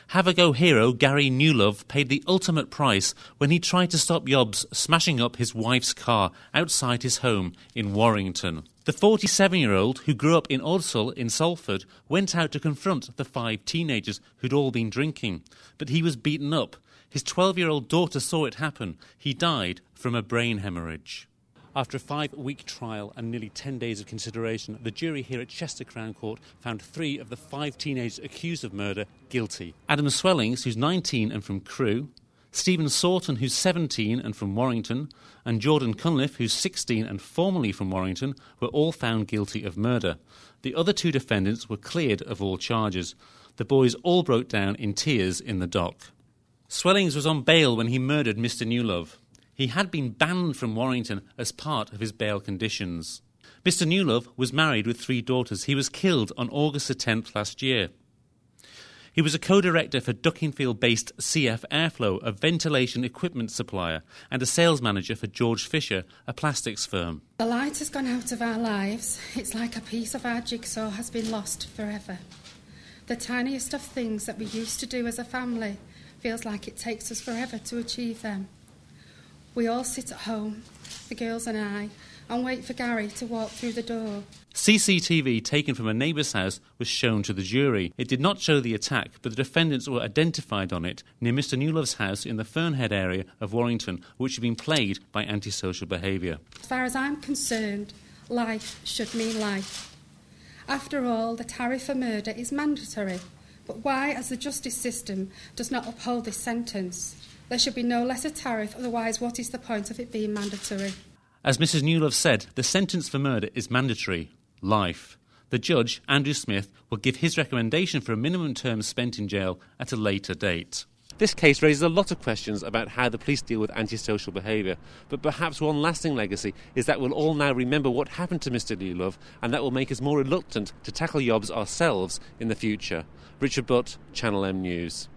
Have-a-go hero Gary Newlove paid the ultimate price when he tried to stop Yobbs smashing up his wife's car outside his home in Warrington. The 47-year-old, who grew up in Ordsall in Salford, went out to confront the 5 teenagers who'd all been drinking, but he was beaten up. His 12-year-old daughter saw it happen. He died from a brain hemorrhage. After a 5-week trial and nearly 10 days of consideration, the jury here at Chester Crown Court found 3 of the 5 teenagers accused of murder guilty. Adam Swellings, who's 19 and from Crewe, Stephen Sawton, who's 17 and from Warrington, and Jordan Cunliffe, who's 16 and formerly from Warrington, were all found guilty of murder. The other 2 defendants were cleared of all charges. The boys all broke down in tears in the dock. Swellings was on bail when he murdered Mr. Newlove. He had been banned from Warrington as part of his bail conditions. Mr. Newlove was married with 3 daughters. He was killed on August the 10th last year. He was a co-director for Duckingfield-based CF Airflow, a ventilation equipment supplier, and a sales manager for George Fisher, a plastics firm. The light has gone out of our lives. It's like a piece of our jigsaw has been lost forever. The tiniest of things that we used to do as a family feels like it takes us forever to achieve them. We all sit at home, the girls and I, and wait for Gary to walk through the door. CCTV taken from a neighbour's house was shown to the jury. It did not show the attack, but the defendants were identified on it near Mr. Newlove's house in the Fernhead area of Warrington, which had been plagued by antisocial behaviour. As far as I'm concerned, life should mean life. After all, the tariff for murder is mandatory. But why, as the justice system does not uphold this sentence? There should be no lesser tariff, otherwise what is the point of it being mandatory? As Mrs. Newlove said, the sentence for murder is mandatory. Life. The judge, Andrew Smith, will give his recommendation for a minimum term spent in jail at a later date. This case raises a lot of questions about how the police deal with antisocial behaviour, but perhaps one lasting legacy is that we'll all now remember what happened to Mr. Newlove, and that will make us more reluctant to tackle Yobbs ourselves in the future. Richard Butt, Channel M News.